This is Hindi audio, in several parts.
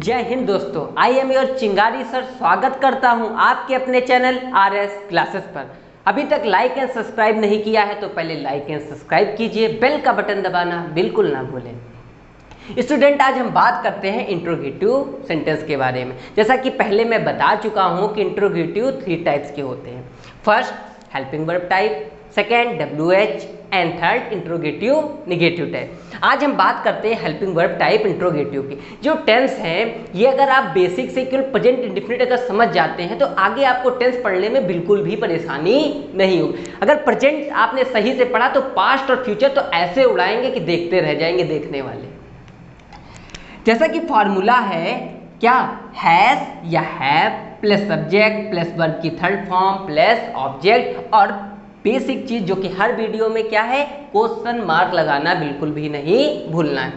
जय हिंद दोस्तों, आई एम योर चिंगारी सर। स्वागत करता हूं आपके अपने चैनल आरएस क्लासेस पर। अभी तक लाइक एंड सब्सक्राइब नहीं किया है तो पहले लाइक एंड सब्सक्राइब कीजिए, बेल का बटन दबाना बिल्कुल ना भूलें। स्टूडेंट, आज हम बात करते हैं इंट्रोगेटिव सेंटेंस के बारे में। जैसा कि पहले मैं बता चुका हूं कि इंट्रोगेटिव 3 टाइप्स के होते हैं। First, helping verb type, second WH and third interrogative negative type. आज हम बात करते हैं हेल्पिंग वर्ब टाइप इंट्रोगेटिव की। जो टेंस है ये अगर आप बेसिक से केवल प्रेजेंट इंडेफिनिट अगर समझ जाते हैं तो आगे आपको टेंस पढ़ने में बिल्कुल भी परेशानी नहीं होगी। अगर प्रेजेंट आपने सही से पढ़ा तो पास्ट और फ्यूचर तो ऐसे उड़ाएंगे कि देखते रह जाएंगे देखने वाले। जैसा कि फॉर्मूला है क्या, हैज या have plus subject plus verb की थर्ड फॉर्म प्लस ऑब्जेक्ट, और बेसिक चीज जो कि हर वीडियो में क्या है, क्वेश्चन मार्क लगाना बिल्कुल भी नहीं भूलना है।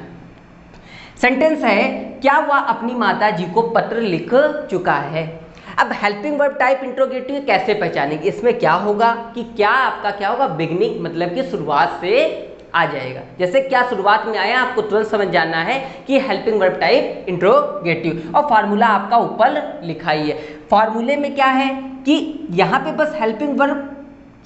सेंटेंस है, क्या वह अपनी माता जी को पत्र लिख चुका है। अब हेल्पिंग वर्ब टाइप इंट्रोगेटिव कैसे पहचानेंगे, इसमें क्या होगा कि क्या आपका क्या होगा, बिगनिंग मतलब कि शुरुआत से आ जाएगा। जैसे क्या शुरुआत में आया आपको तुरंत समझ जाना है कि हेल्पिंग वर्ब टाइप इंट्रोगेटिव, और फार्मूला आपका ऊपर लिखा ही है। फार्मूले में क्या है कि यहाँ पे बस हेल्पिंग वर्ब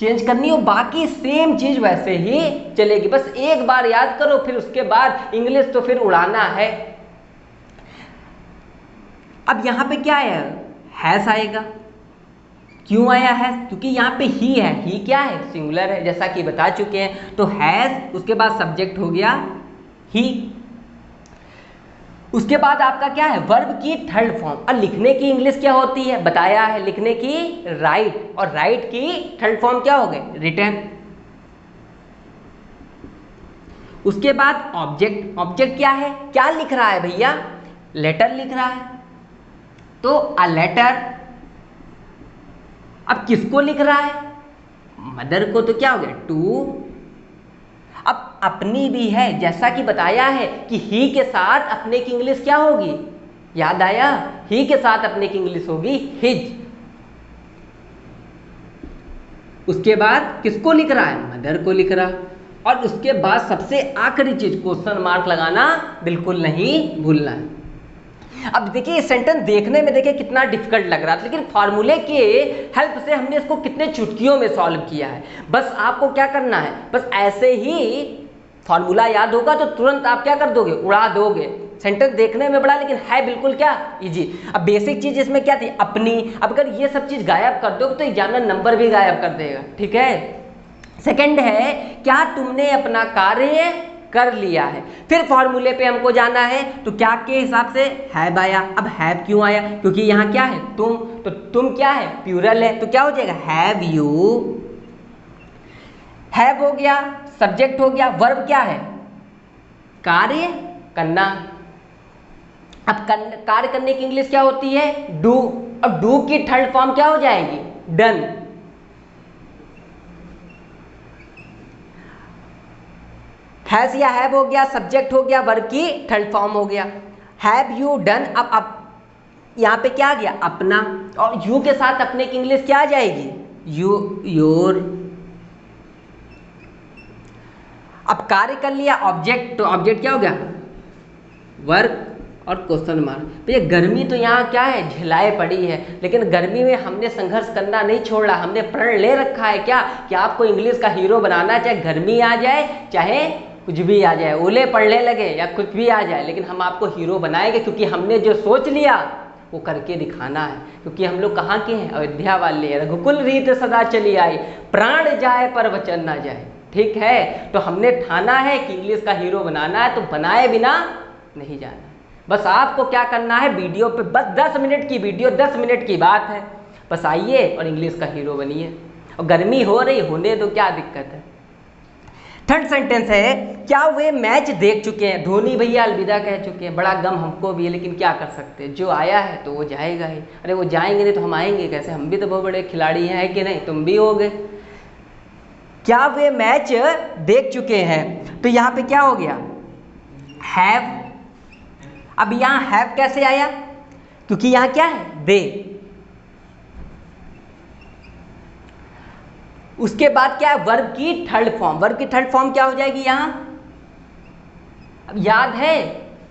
चेंज करनी हो, बाकी सेम चीज वैसे ही चलेगी। बस एक बार याद करो, फिर उसके बाद इंग्लिश तो फिर उड़ाना है। अब यहां पे क्या है, हैज आएगा। क्यों आया है, क्योंकि यहाँ पे ही है। ही क्या है, सिंगुलर है, जैसा कि बता चुके हैं। तो हैज, उसके बाद सब्जेक्ट हो गया ही, उसके बाद आपका क्या है, वर्ब की थर्ड फॉर्म। और लिखने की इंग्लिश क्या होती है बताया है, लिखने की राइट, और राइट की थर्ड फॉर्म क्या हो गए, रिटन। उसके बाद ऑब्जेक्ट। ऑब्जेक्ट क्या है, क्या लिख रहा है भैया, लेटर लिख रहा है, तो अ लेटर। अब किसको लिख रहा है, मदर को, तो क्या हो गया, टू। अब अपनी भी है, जैसा कि बताया है कि ही के साथ अपने की इंग्लिश क्या होगी, याद आया, ही के साथ अपने की इंग्लिश होगी हिज। उसके बाद किसको लिख रहा है, मदर को लिख रहा। और उसके बाद सबसे आखिरी चीज, क्वेश्चन मार्क लगाना बिल्कुल नहीं भूलना है। अब देखिए सेंटेंस देखने में देखिए कितना डिफिकल्ट लग रहा था, लेकिन फार्मूले के हेल्प से हमने इसको कितने चुटकियों में सॉल्व किया है। बस आपको क्या करना है, बस ऐसे ही फार्मूला याद होगा तो तुरंत आप क्या कर दोगे, उड़ा दोगे। सेंटेंस देखने में बड़ा लेकिन है बिल्कुल क्या, इजी। अब बेसिक चीज इसमें क्या थी, अपनी। अब अगर ये सब चीज गायब कर दोगे तो एग्जामिनर नंबर भी गायब कर देगा, ठीक है। सेकंड है, क्या तुमने अपना कार्य कर लिया है। फिर फॉर्मूले पे हमको जाना है, तो क्या के हिसाब से हैव आया। अब हैव क्यों आया, क्योंकि यहाँ क्या है, तुम, तो तुम क्या है, प्लूरल है, तो क्या हो जाएगा, हैव यू। हैव हो गया, सब्जेक्ट हो गया, वर्ब क्या है, कार्य करना। अब कार्य करने की इंग्लिश क्या होती है, डू। अब डू की थर्ड फॉर्म क्या हो जाएगी, डन। हैज या हैव हो गया, सब्जेक्ट हो गया, वर्ब की थर्ड फॉर्म हो गया, हैव यू डन। अब यहां पे क्या आ गया, अपना, और यू के साथ अपने की इंग्लिश क्या आ जाएगी, यू, योर। अब कार्य कर लिया, ऑब्जेक्ट, तो ऑब्जेक्ट क्या हो गया, वर्क और क्वेश्चन मार्क। भैया गर्मी तो यहाँ क्या है, झिलाए पड़ी है, लेकिन गर्मी में हमने संघर्ष करना नहीं छोड़ा। हमने प्रण ले रखा है क्या, कि आपको इंग्लिश का हीरो बनाना, चाहे गर्मी आ जाए चाहे कुछ भी आ जाए, ओले पड़ने लगे या कुछ भी आ जाए, लेकिन हम आपको हीरो बनाएंगे, क्योंकि हमने जो सोच लिया वो करके दिखाना है। क्योंकि हम लोग कहाँ के हैं, अयोध्या वाले, रघुकुल रीत सदा चली आई, प्राण जाए पर वचन ना जाए, ठीक है। तो हमने ठाना है कि इंग्लिश का हीरो बनाना है, तो बनाए बिना नहीं जाना। बस आपको क्या करना है, वीडियो पे बस 10 मिनट की वीडियो, 10 मिनट की बात है, बस आइए और इंग्लिश का हीरो बनिए। और गर्मी हो रही, होने दो, क्या दिक्कत है। थर्ड सेंटेंस है, क्या वे मैच देख चुके हैं। धोनी भैया अलविदा कह चुके हैं, बड़ा गम हमको भी है, लेकिन क्या कर सकते हैं, जो आया है तो वो जाएगा ही। अरे वो जाएंगे नहीं तो हम आएंगे कैसे, हम भी तो बहुत बड़े खिलाड़ी हैं, है कि नहीं, तुम भी होगे। क्या वे मैच देख चुके हैं, तो यहाँ पे क्या हो गया, हैव। अब यहां हैव कैसे आया, क्योंकि यहां क्या है, दे। उसके बाद क्या है, वर्ब की थर्ड फॉर्म। वर्ब की थर्ड फॉर्म क्या हो जाएगी यहां, अब याद है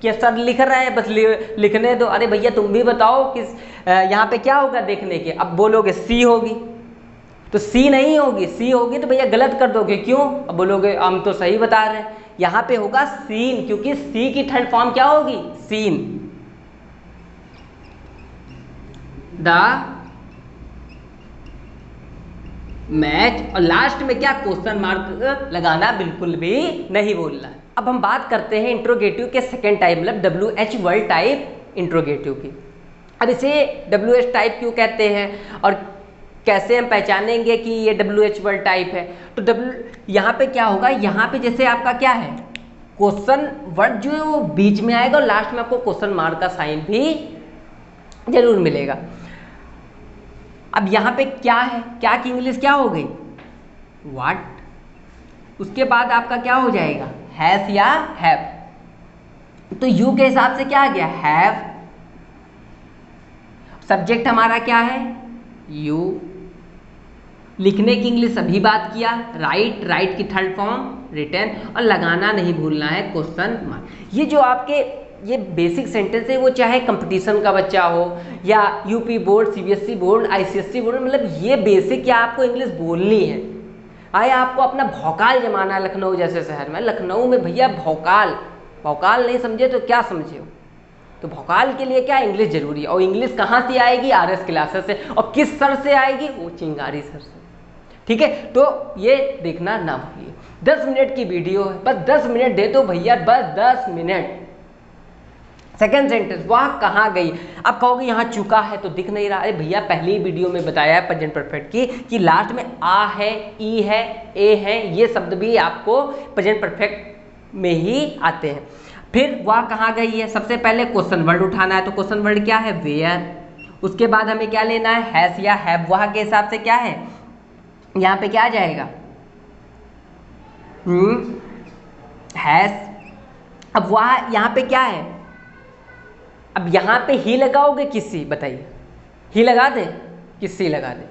कि सर लिख रहे हैं बस लिखने दो। अरे भैया तुम भी बताओ कि यहाँ पे क्या होगा देखने के। अब बोलोगे सी होगी, तो सी नहीं होगी, सी होगी तो भैया गलत कर दोगे, क्यों? अब बोलोगे हम तो सही बता रहे हैं, यहाँ पे होगा सीन, क्योंकि सी की थर्ड फॉर्म क्या होगी? सीन। द मैच, और लास्ट में क्या? क्वेश्चन मार्क लगाना बिल्कुल भी नहीं बोलना है। अब हम बात करते हैं इंट्रोगेटिव के सेकेंड टाइप, मतलब WH वर्ड टाइप इंट्रोगेटिव की। अब इसे WH टाइप क्यों कहते हैं और कैसे हम पहचानेंगे कि ये WH वर्ड टाइप है? तो यहाँ पे क्या होगा, यहाँ पे जैसे आपका क्या है, क्वेश्चन वर्ड जो बीच में आएगा और लास्ट में आपको क्वेश्चन मार्क का साइन भी जरूर मिलेगा। अब यहाँ पे क्या है, क्या की इंग्लिश क्या हो गई? व्हाट। उसके बाद आपका क्या हो जाएगा? हैज या हैव। तो यू के हिसाब से क्या आ गया? हैव। सब्जेक्ट हमारा क्या है? यू। लिखने की इंग्लिश अभी बात किया, राइट, राइट की थर्ड फॉर्म रिटन, और लगाना नहीं भूलना है क्वेश्चन मार्क। ये जो आपके ये बेसिक सेंटेंस है, वो चाहे कंपटीशन का बच्चा हो या UP board, CBSE board, ICSE board, मतलब ये बेसिक क्या आपको इंग्लिश बोलनी है। आए आपको अपना भौकाल जमाना है लखनऊ जैसे शहर में। लखनऊ में भैया भौकाल, भौकाल नहीं समझे तो क्या समझे हो? तो भौकाल के लिए क्या? इंग्लिश जरूरी है। और इंग्लिश कहाँ से आएगी? RS क्लासेस से। और किस सर से आएगी? वो चिंगारी सर से। ठीक है, तो ये देखना ना भूलिए। 10 मिनट की वीडियो है, बस 10 मिनट दे दो भैया, बस 10 मिनट। सेकेंड सेंटेंस, वह कहाँ गई? अब कहोगे यहाँ चुका है तो दिख नहीं रहा। अरे भैया पहली वीडियो में बताया है प्रेजेंट परफेक्ट की कि लास्ट में आ है, ई है, ए है, ये शब्द भी आपको प्रेजेंट परफेक्ट में ही आते हैं। फिर वह कहाँ गई है, सबसे पहले क्वेश्चन वर्ड उठाना है, तो क्वेश्चन वर्ड क्या है? वेयर। उसके बाद हमें क्या लेना है? हैज या हैव। वह के हिसाब से क्या है? यहाँ पे क्या आ जाएगा? हैज। अब वह यहाँ पे क्या है? अब यहाँ पे ही लगाओगे किसी, बताइए, ही लगा दे किसी लगा दे?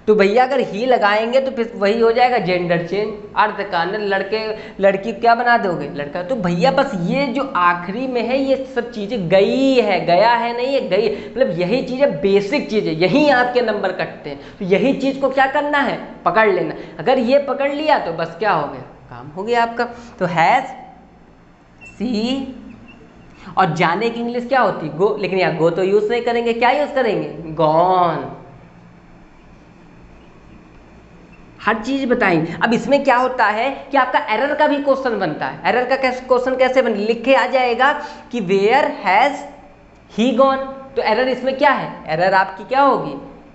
तो भैया अगर ही लगाएंगे तो फिर वही हो जाएगा जेंडर चेंज, अर्थ का न, लड़के लड़की क्या बना दोगे? लड़का। तो भैया बस ये जो आखिरी में है ये सब चीज़ें गई है, गया है नहीं, ये गई, मतलब यही चीज़ें बेसिक चीज़ें, यही आपके नंबर कटते हैं। तो यही चीज़ को क्या करना है? पकड़ लेना। अगर ये पकड़ लिया तो बस क्या हो गया? काम हो गया आपका। तो हैज़, सी, और जाने की इंग्लिश क्या होती? गो, लेकिन यहाँ गो तो यूज नहीं करेंगे, क्या यूज करेंगे? गॉन। हर चीज बताएंगे। अब इसमें क्या होता है कि आपका एरर का भी क्वेश्चन बनता है। एरर का क्वेश्चन कैसे बन? लिख के आ जाएगा कि वेयर हैज ही गॉन। तो एरर इसमें क्या है? एरर आपकी क्या होगी?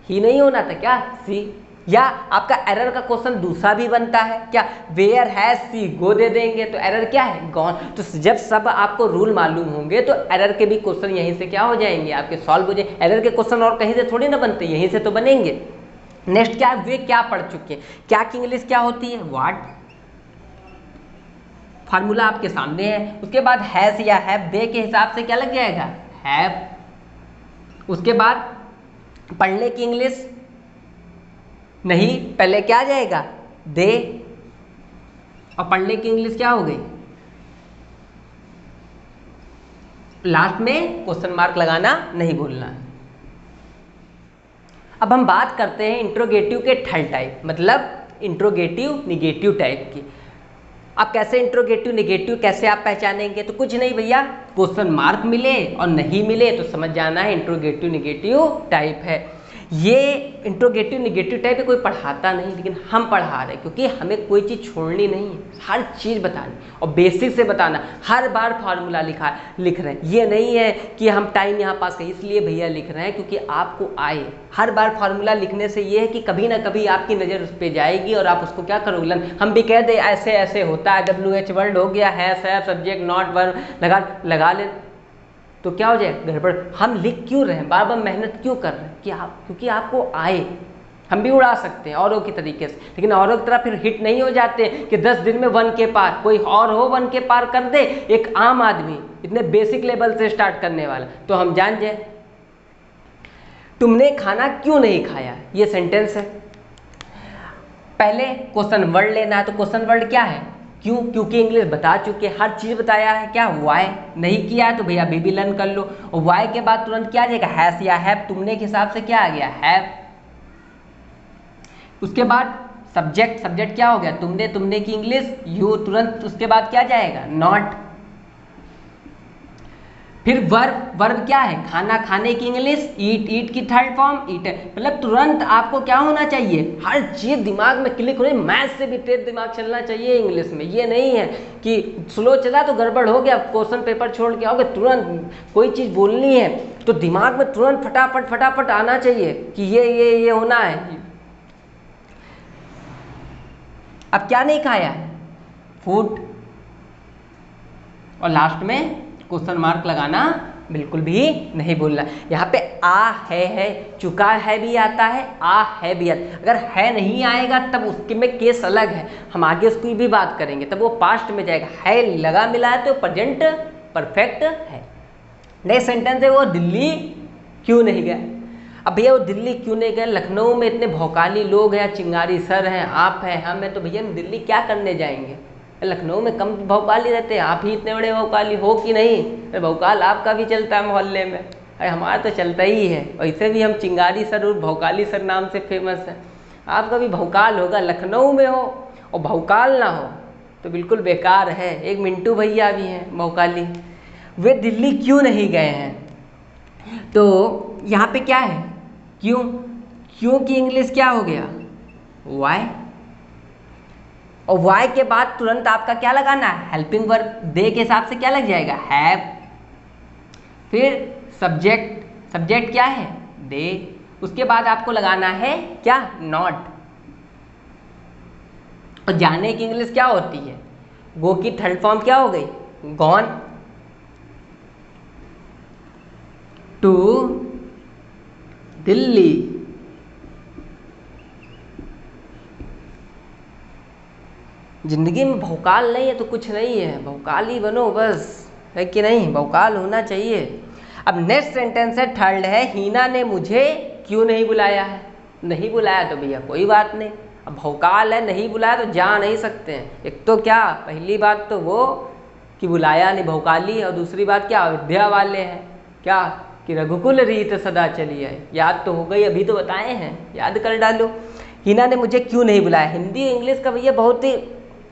ही नहीं होना था क्या? सी। या आपका एरर का क्वेश्चन दूसरा भी बनता है क्या? वेयर हैज सी गो दे देंगे, तो एरर क्या है? गॉन। तो जब सब आपको रूल मालूम होंगे तो एरर के भी क्वेश्चन यहीं से क्या हो जाएंगे? आपके सॉल्व हो जाएंगे। एरर के क्वेश्चन और कहीं से थोड़ी ना बनते, यहीं से तो बनेंगे। नेक्स्ट क्या? वे क्या पढ़ चुके हैं। क्या की इंग्लिश क्या होती है? व्हाट। फार्मूला आपके सामने है। उसके बाद हैज या हैव, दे के हिसाब से क्या लग जाएगा? हैव। उसके बाद पढ़ने की इंग्लिश नहीं, पहले क्या आ जाएगा? दे। और पढ़ने की इंग्लिश क्या हो गई? लास्ट में क्वेश्चन मार्क लगाना नहीं भूलना है। अब हम बात करते हैं इंट्रोगेटिव के थर्ड टाइप, मतलब इंट्रोगेटिव निगेटिव टाइप की। अब कैसे इंट्रोगेटिव निगेटिव कैसे आप पहचानेंगे? तो कुछ नहीं भैया, क्वेश्चन मार्क मिले और नहीं मिले तो समझ जाना है इंट्रोगेटिव निगेटिव टाइप है। ये इंट्रोगेटिव निगेटिव टाइप कोई पढ़ाता नहीं, लेकिन हम पढ़ा रहे हैं क्योंकि हमें कोई चीज़ छोड़नी नहीं है, हर चीज़ बतानी और बेसिक से बताना। हर बार फार्मूला लिख रहे हैं, ये नहीं है कि हम टाइम यहाँ पास करें, इसलिए भैया लिख रहे हैं क्योंकि आपको आए। हर बार फार्मूला लिखने से ये है कि कभी ना कभी आपकी नज़र उस पर जाएगी और आप उसको क्या करोगे? हम भी कह दे ऐसे ऐसे होता है, WH वर्ड हो गया, है सब्जेक्ट नॉट वर्ब लगा ले तो क्या हो जाए? गड़बड़। हम लिख क्यों रहे हैं, बार बार मेहनत क्यों कर रहे हैं? क्योंकि आपको आए। हम भी उड़ा सकते हैं औरों की तरीके से, लेकिन औरों की तरह फिर हिट नहीं हो जाते कि 10 दिन में 1 के पार। कोई और हो 1 के पार कर दे, एक आम आदमी इतने बेसिक लेवल से स्टार्ट करने वाला, तो हम जान जाए। तुमने खाना क्यों नहीं खाया, ये सेंटेंस है। पहले क्वेश्चन वर्ड लेना है, तो क्वेश्चन वर्ड क्या है? क्यों? क्योंकि इंग्लिश बता चुके, हर चीज़ बताया है। क्या वाई नहीं किया है तो भैया अभी भी लर्न कर लो। और वाई के बाद तुरंत क्या आ जाएगा? हैज़ या हैव, तुमने के हिसाब से क्या आ गया? हैव। उसके बाद सब्जेक्ट, सब्जेक्ट क्या हो गया? तुमने, तुमने की इंग्लिश यू, तुरंत उसके बाद क्या जाएगा? नॉट। फिर वर्ब, वर्ब क्या है? खाना खाने की इंग्लिश ईट, ईट की थर्ड फॉर्म ईट। मतलब तुरंत आपको क्या होना चाहिए? हर चीज दिमाग में क्लिक हो रही। मैथ से भी तेज दिमाग चलना चाहिए इंग्लिश में। ये नहीं है कि स्लो चला तो गड़बड़ हो गया, क्वेश्चन पेपर छोड़ के आओगे, तुरंत कोई चीज बोलनी है तो दिमाग में तुरंत फटाफट फटाफट आना चाहिए कि ये होना है। अब क्या नहीं खाया? फूड। और लास्ट में क्वेश्चन मार्क लगाना बिल्कुल भी नहीं बोलना। यहाँ पे आ है, चुका है भी आता है, आ है भी आता है। अगर है नहीं आएगा तब उसके में केस अलग है, हम आगे उसकी भी बात करेंगे, तब वो पास्ट में जाएगा। है लगा मिला है तो प्रेजेंट परफेक्ट है। नेक्स्ट सेंटेंस है, वो दिल्ली क्यों नहीं गया? अब भैया वो दिल्ली क्यों नहीं गए? लखनऊ में इतने भौकाली लोग हैं, चिंगारी सर हैं, आप हैं, हम हैं, तो भैया हम दिल्ली क्या करने जाएंगे? लखनऊ में कम भौकाली रहते हैं, आप ही इतने बड़े भौकाली हो कि नहीं? अरे भौकाल आपका भी चलता है मोहल्ले में, अरे हमारा तो चलता ही है। वैसे भी हम चिंगारी सर और भौकाली सर नाम से फेमस है। आपका भी भौकाल होगा, लखनऊ में हो और भौकाल ना हो तो बिल्कुल बेकार है। एक मिंटू भैया भी हैं भौकाली, वे दिल्ली क्यों नहीं गए हैं? तो यहाँ पे क्या है? क्यों, क्यों की इंग्लिश क्या हो गया? वाई। और वाई के बाद तुरंत आपका क्या लगाना है? Helping verb. दे के हिसाब से क्या लग जाएगा? हैव। फिर सब्जेक्ट, सब्जेक्ट क्या है? दे। उसके बाद आपको लगाना है क्या? नॉट। और जाने की इंग्लिश क्या होती है? गो की थर्ड फॉर्म क्या हो गई? गॉन। टू दिल्ली। जिंदगी में भौकाल नहीं है तो कुछ नहीं है, भौकाल ही बनो बस, है कि नहीं? भौकाल होना चाहिए। अब नेक्स्ट सेंटेंस है, थर्ड है, हीना ने मुझे क्यों नहीं बुलाया है? नहीं बुलाया तो भैया कोई बात नहीं। अब भौकाल है, नहीं बुलाया तो जा नहीं सकते हैं। एक तो क्या, पहली बात तो वो कि बुलाया नहीं, भौकाली, और दूसरी बात क्या, अयोध्या वाले हैं क्या कि रघुकुल रीत सदा चली है। याद तो हो गई, अभी तो बताए हैं, याद कर डालो। हीना ने मुझे क्यों नहीं बुलाया। हिंदी इंग्लिश का भैया बहुत ही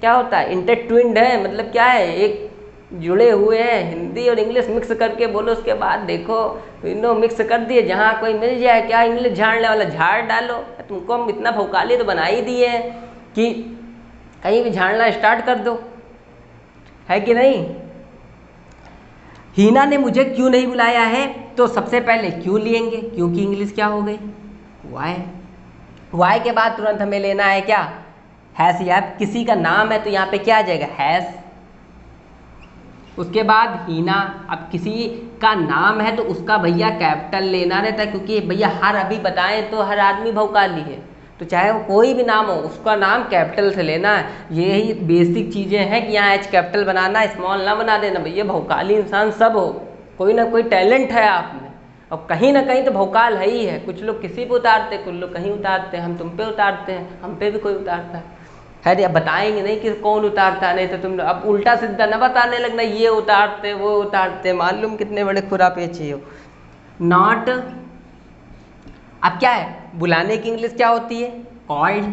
क्या होता है, इंटरट्विन्ड है, मतलब क्या है, एक जुड़े हुए हैं। हिंदी और इंग्लिश मिक्स करके बोलो, उसके बाद देखो तीनों मिक्स कर दिए, जहाँ कोई मिल जाए क्या इंग्लिश झाड़ने वाला झाड़ डालो। तुमको हम इतना भौकाली तो बना ही दिए हैं कि कहीं भी झाड़ना स्टार्ट कर दो, है कि नहीं? हीना ने मुझे क्यों नहीं बुलाया है, तो सबसे पहले क्यों लेंगे, क्योंकि इंग्लिश क्या हो गई? वाई। वाई के बाद तुरंत हमें लेना है क्या? हैज़ या किसी का नाम है तो यहाँ पे क्या आ जाएगा? हैज़। उसके बाद हीना, अब किसी का नाम है तो उसका भैया कैपिटल लेना रहता है, क्योंकि भैया हर अभी बताएं तो हर आदमी भौकाली है, तो चाहे वो कोई भी नाम हो उसका नाम कैपिटल से लेना है। यही बेसिक चीज़ें हैं कि यहाँ एच कैपिटल बनाना, स्मॉल ना बना देना। भैया भौकाली इंसान सब हो, कोई ना कोई टैलेंट है आप में, और कहीं ना कहीं तो भौकाल है ही है। कुछ लोग किसी पे उतारते, कुछ लोग कहीं उतारते हैं, हम तुम पे उतारते हैं, हम पे भी कोई उतारता है अब बताएंगे नहीं कि कौन उतारता है, नहीं तो तुम अब उल्टा सीधा न बताने लगना ये उतारते वो उतारते, मालूम कितने बड़े खुरापेची हो। नॉट। अब क्या है, बुलाने की इंग्लिश क्या होती है? कॉल्ड।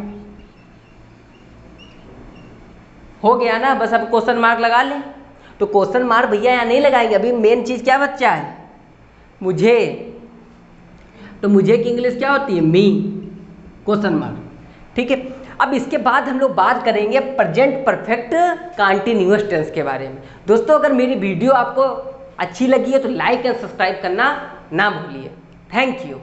हो गया ना, बस अब क्वेश्चन मार्क लगा ले। तो क्वेश्चन मार्क भैया यहाँ नहीं लगाएंगे, अभी मेन चीज क्या बच्चा है? मुझे। तो मुझे की इंग्लिश क्या होती है? मी, क्वेश्चन मार्क। ठीक है, अब इसके बाद हम लोग बात करेंगे प्रेजेंट परफेक्ट कंटीन्यूअस टेंस के बारे में। दोस्तों अगर मेरी वीडियो आपको अच्छी लगी है तो लाइक एंड सब्सक्राइब करना ना भूलिए। Thank you.